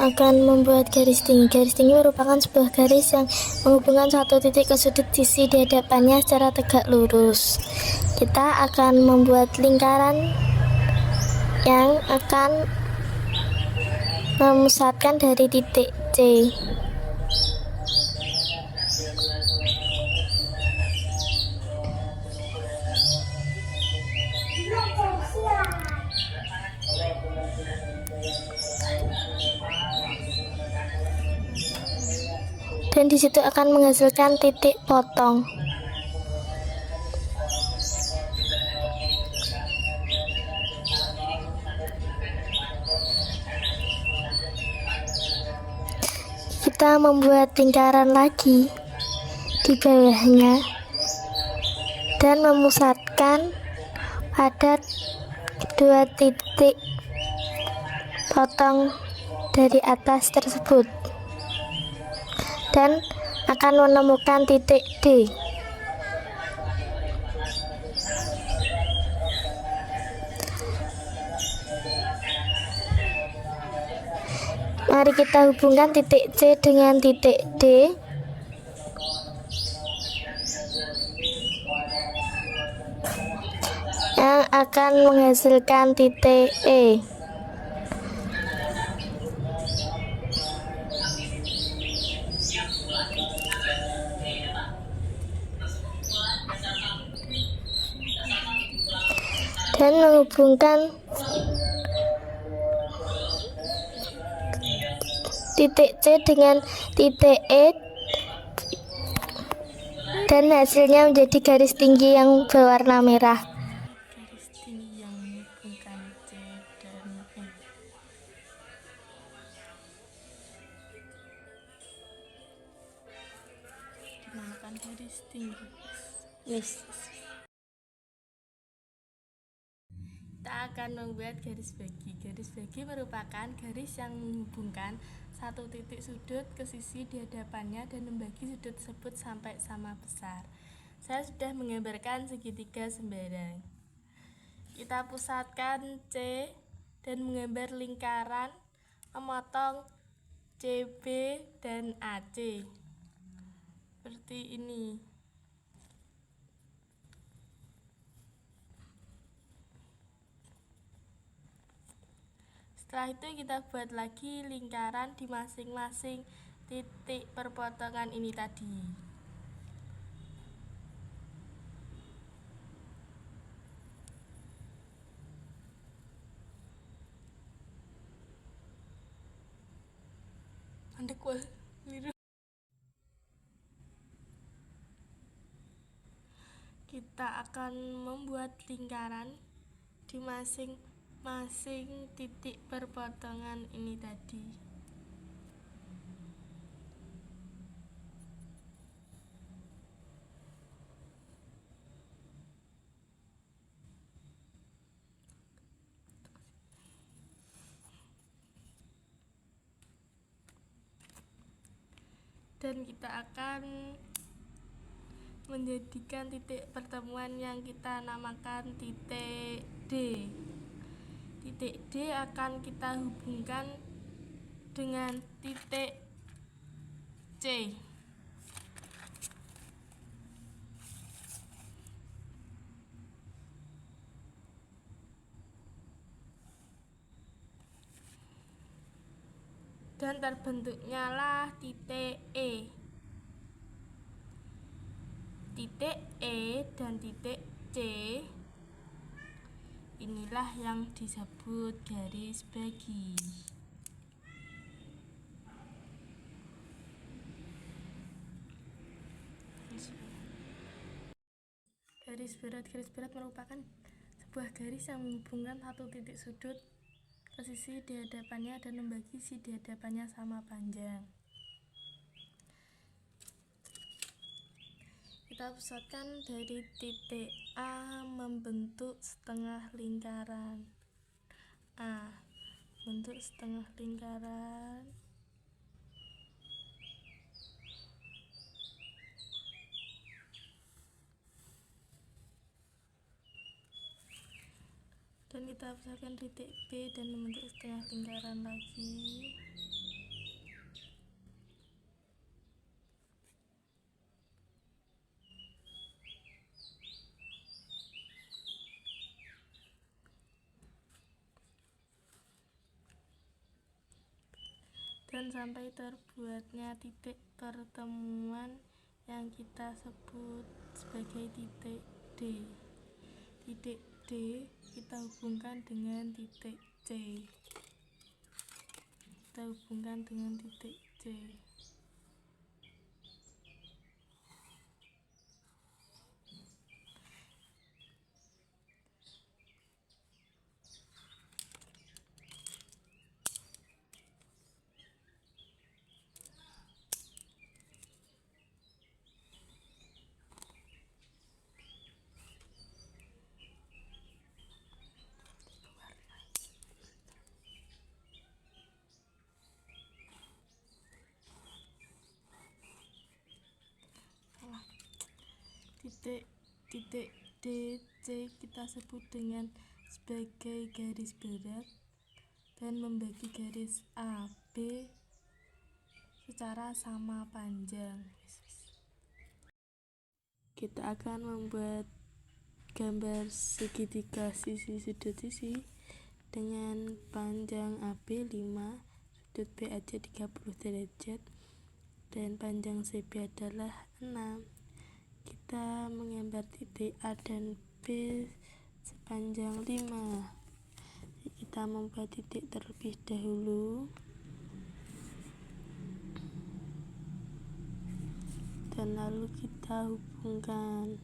akan membuat garis tinggi. Garis tinggi merupakan sebuah garis yang menghubungkan satu titik ke sudut sisi di hadapannya secara tegak lurus. Kita akan membuat lingkaran yang akan memusatkan dari titik C. Dan di situ akan menghasilkan titik potong. Kita membuat lingkaran lagi di bawahnya dan memusatkan pada dua titik potong dari atas tersebut dan akan menemukan titik D. Mari kita hubungkan titik C dengan titik D. Yang akan menghasilkan titik E. Dan menghubungkan titik C dengan titik E, dan hasilnya menjadi garis tinggi yang berwarna merah. Garis tinggi yang menghubungkan C dan E. Dinamakan garis tinggi. Yes. Kita akan membuat garis bagi. Garis bagi merupakan garis yang menghubungkan satu titik sudut ke sisi di hadapannya dan membagi sudut tersebut sampai sama besar. Saya sudah menggambarkan segitiga sembarang. Kita pusatkan C dan menggambar lingkaran memotong CB dan AC. Seperti ini. Setelah itu kita buat lagi lingkaran di masing-masing titik perpotongan ini tadi. Kita akan membuat lingkaran di masing-masing titik perpotongan ini tadi. Dan kita akan menjadikan titik pertemuan yang kita namakan titik D. Titik D akan kita hubungkan dengan titik C. Dan terbentuknya lah titik E. Titik E dan titik C inilah yang disebut garis bagi. Garis berat merupakan sebuah garis yang menghubungkan satu titik sudut ke sisi di hadapannya dan membagi sisi di hadapannya sama panjang. Kita pusatkan dari titik A membentuk setengah lingkaran. A bentuk setengah lingkaran. Dan kita pusatkan titik B dan membentuk setengah lingkaran lagi. dan sampai terbuatnya titik pertemuan yang kita sebut sebagai titik D. Titik D kita hubungkan dengan titik C. Titik DC kita sebut dengan sebagai garis berat dan membagi garis AB secara sama panjang. Kita akan membuat gambar segitiga sisi sudut sisi dengan panjang AB 5, sudut BAC 30 derajat dan panjang CB adalah 6. Kita menggambar titik A dan B sepanjang 5. Kita membuat titik terlebih dahulu dan lalu kita hubungkan.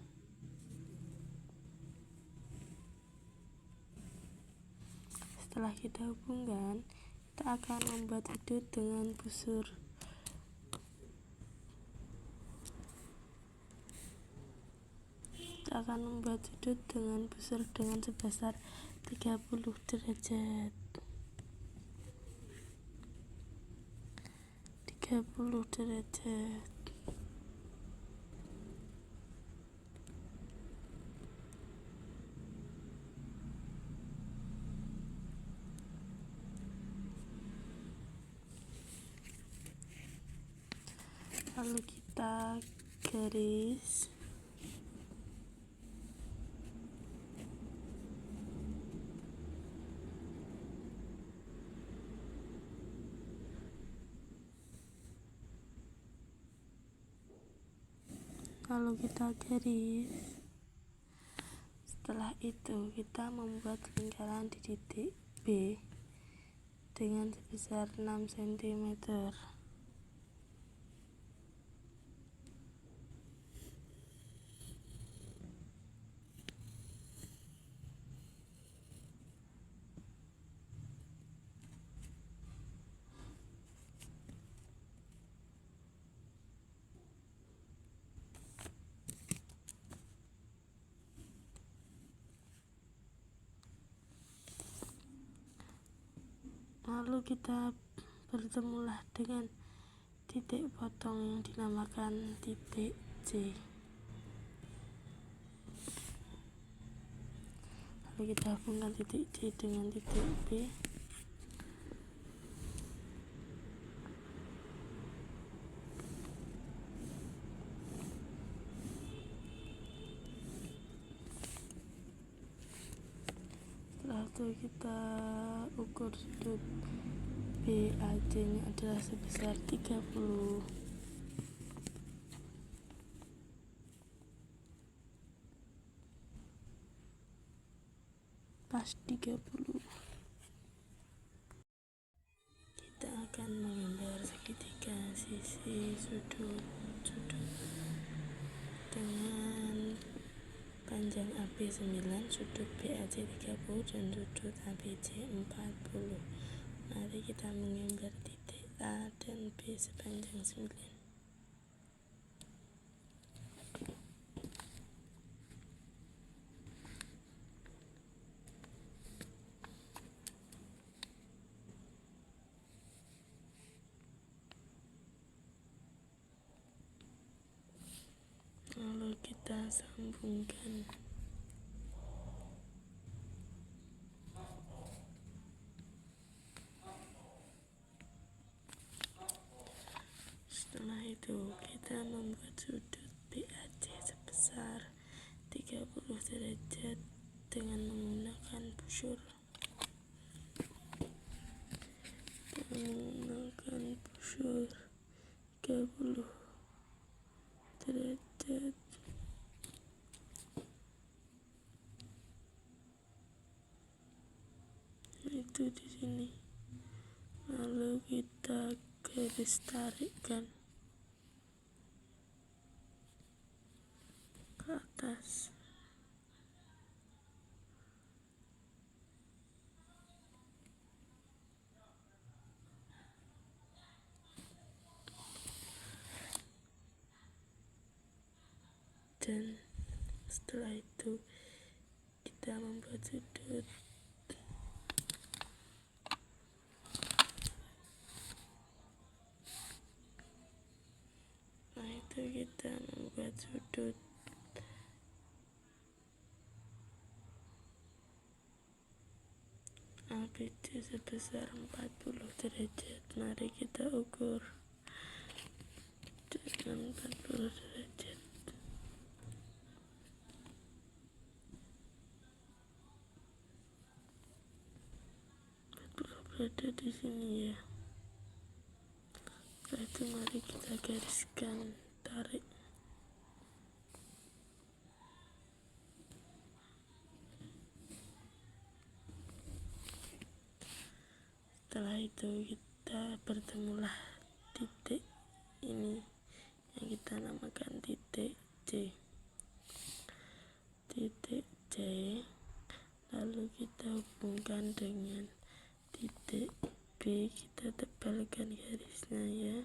Setelah kita hubungkan, kita akan membuat sudut dengan busur. Kita akan membuat sudut dengan busur dengan sebesar 30 derajat. 30 derajat. Lalu kita garis. Setelah itu kita membuat lingkaran di titik B dengan sebesar 6 cm. Lalu kita bertemulah dengan titik potong yang dinamakan titik C. Lalu kita hubungkan titik C dengan titik B. Setelah itu kita ukur sudut BAC nya adalah sebesar 30. Pas 30. Kita akan menggambar segitiga sisi sudut dengan panjang AB 9, sudut BAC 30 dan sudut ABC 40. Mari kita menggambar titik A dan B sepanjang 9. Lalu kita sambungkan. Setelah itu kita membuat sudut BAC sebesar 30 derajat dengan menggunakan busur. itu di sini. Lalu kita garis tarikkan ke atas. Dan setelah itu kita membuat sudut. Nah, itu kita membuat sudut ABC sebesar 40 derajat. Mari kita ukur dengan 40 derajat. 40 berada di sini ya. Setelah itu mari kita gariskan, tarik. Setelah itu kita bertemulah titik ini yang kita namakan titik C. Titik C lalu kita hubungkan dengan titik B, kita tebalkan garisnya ya,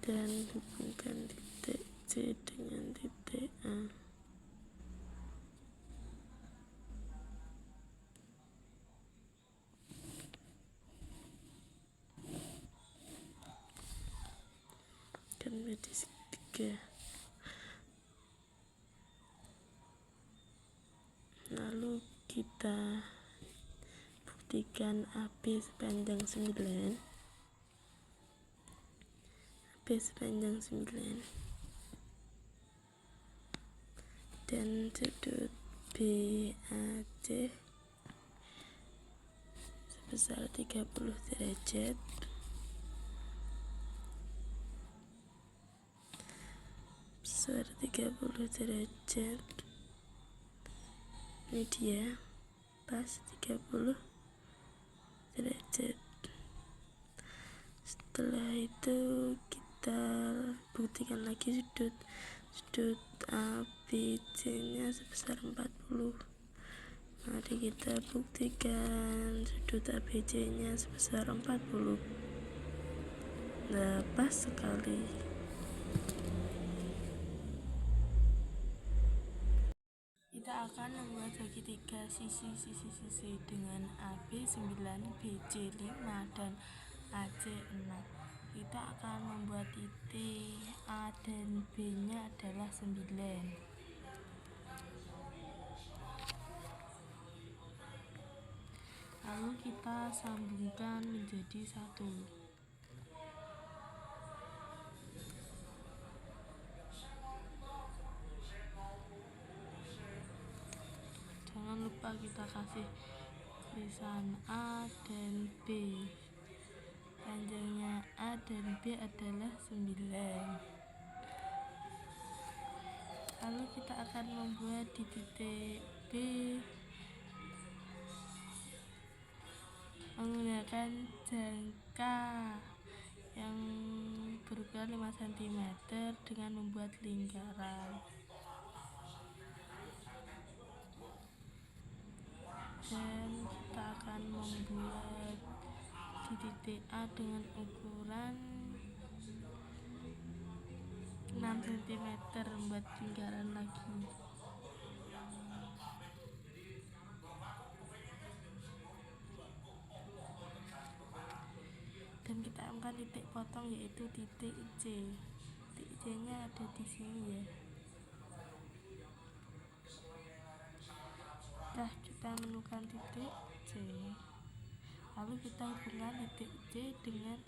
dan hubungkan titik C dengan titik A. Kan menjadi segitiga. Lalu kita buktikan AB sepanjang 9. AB sepanjang 9 dan sudut BAC sebesar 30 derajat. Sebesar 30 derajat. Ini dia, pas 30 derajat. Setelah itu kita buktikan lagi sudut ABC nya sebesar 40. Mari kita buktikan sudut ABC nya sebesar 40. Nah, pas sekali. Kita akan membuat segitiga sisi dengan AB 9, BC 5, dan AC 6. Kita akan membuat titik A dan B nya adalah 9. Lalu kita sambungkan menjadi 1. Jangan lupa kita kasih tulisan A dan B. Panjangnya A dan B adalah 9. Lalu kita akan membuat di titik B menggunakan jangka yang berukuran 5 cm dengan membuat lingkaran. Dan kita akan membuat di titik A dengan ukuran 6 cm, membuat lingkaran lagi. Dan kita akan titik potong yaitu titik C. Titik C nya ada di sini ya. Setelah kita menemukan titik C, lalu kita hubungkan titik C dengan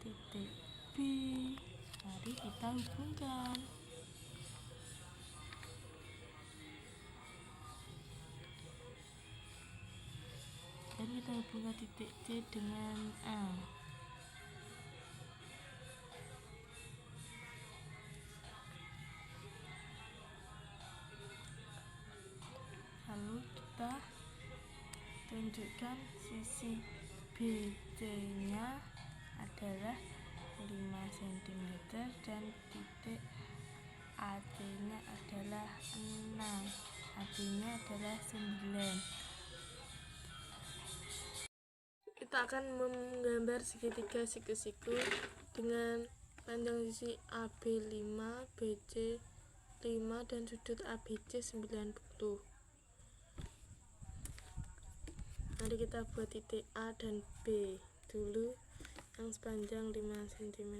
titik B. Mari kita hubungkan. Dan kita hubungkan titik C dengan A. Lalu kita kita tunjukkan sisi BC nya adalah 5 cm dan titik AC nya adalah 6, AB nya adalah 9. Kita akan menggambar segitiga siku-siku dengan panjang sisi AB 5, BC 5 dan sudut ABC 90. Mari kita buat titik A dan B dulu yang sepanjang 5 cm.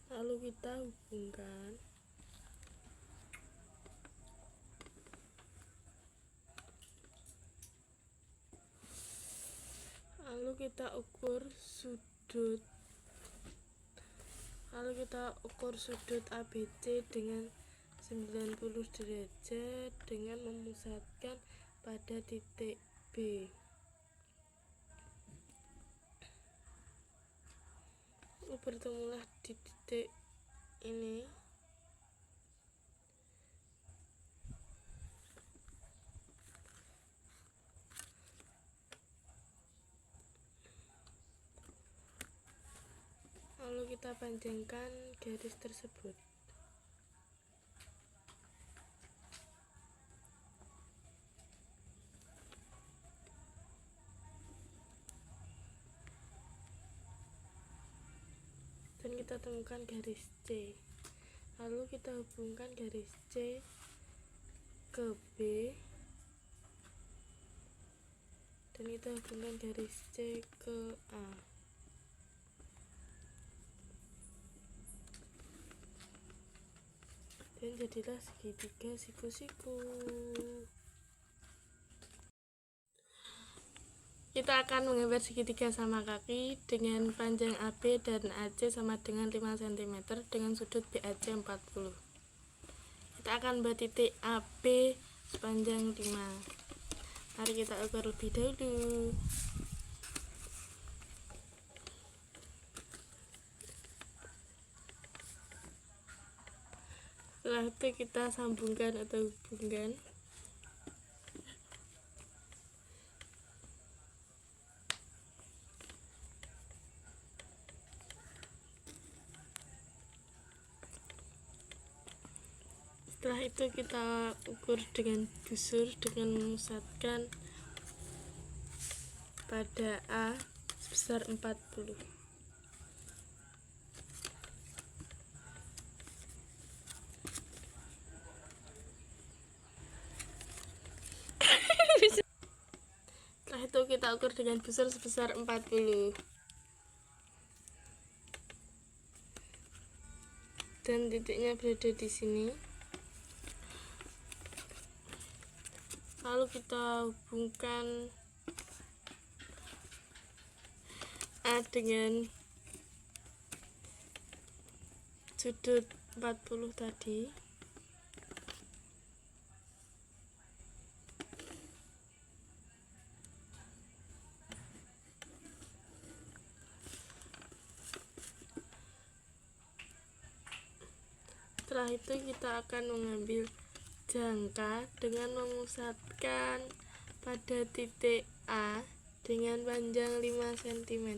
Lalu kita hubungkan ukur sudut ABC dengan 90 derajat dengan memusatkan pada titik B. Bertemulah di titik ini. Lalu kita panjangkan garis tersebut. Dan kita temukan garis C. Lalu kita hubungkan garis C ke B. Dan kita hubungkan garis C ke A. Dan jadilah segitiga siku-siku. Kita akan menggambar segitiga sama kaki dengan panjang AB dan AC sama dengan 5 cm dengan sudut BAC 40. Kita akan buat titik AB sepanjang 5. Mari kita ukur lebih dahulu. Setelah itu kita sambungkan atau hubungkan. Setelah itu kita ukur dengan busur dengan memusatkan pada A sebesar 40. Setelah itu kita ukur dengan busur sebesar 40. Dan titiknya berada di sini. Lalu kita hubungkan A dengan sudut 40 tadi. Setelah itu kita akan mengambil jangka dengan memusatkan pada titik A dengan panjang 5 cm.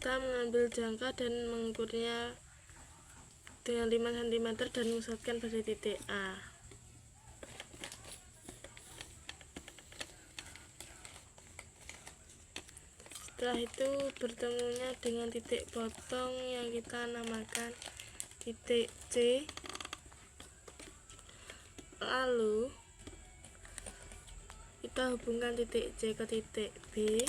Kita mengambil jangka dan mengukurnya dengan 5 cm dan memusatkan pada titik A. Setelah itu bertemunya dengan titik potong yang kita namakan titik C. Lalu kita hubungkan titik C ke titik B.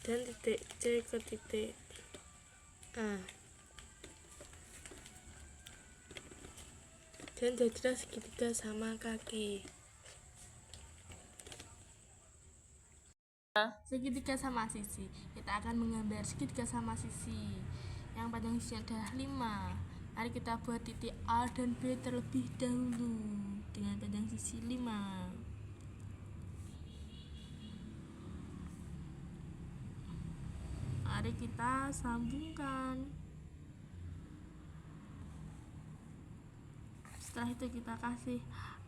Dan titik C C ke titik A, dan jadilah segitiga sama kaki. Segitiga sama sisi, kita akan menggambar segitiga sama sisi yang panjang sisinya adalah 5. Mari kita buat titik A dan B terlebih dahulu dengan panjang sisi 5. Mari kita sambungkan. Setelah itu kita kasih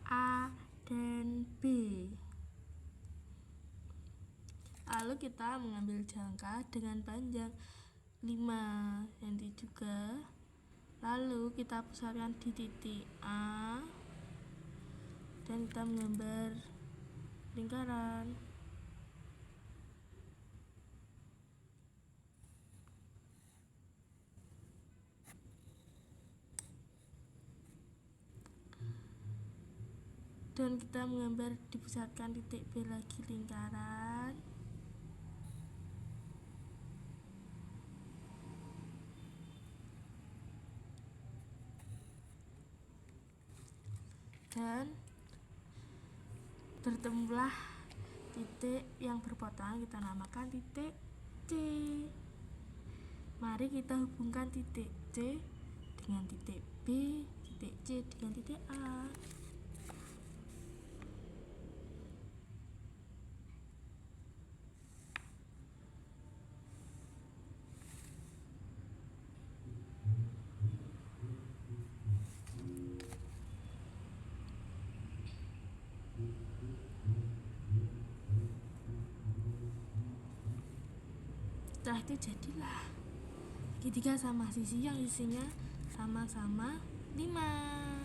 A dan B. Lalu kita mengambil jangka dengan panjang 5 cm juga. Lalu kita pusatkan di titik A dan kita menggambar lingkaran. Dan kita menggambar dipusatkan titik B lagi lingkaran. Dan bertemulah titik yang berpotongan, kita namakan titik C. Mari kita hubungkan titik C dengan titik B, titik C dengan titik A. Setelah itu jadilah segitiga sama sisi yang isinya sama-sama 5.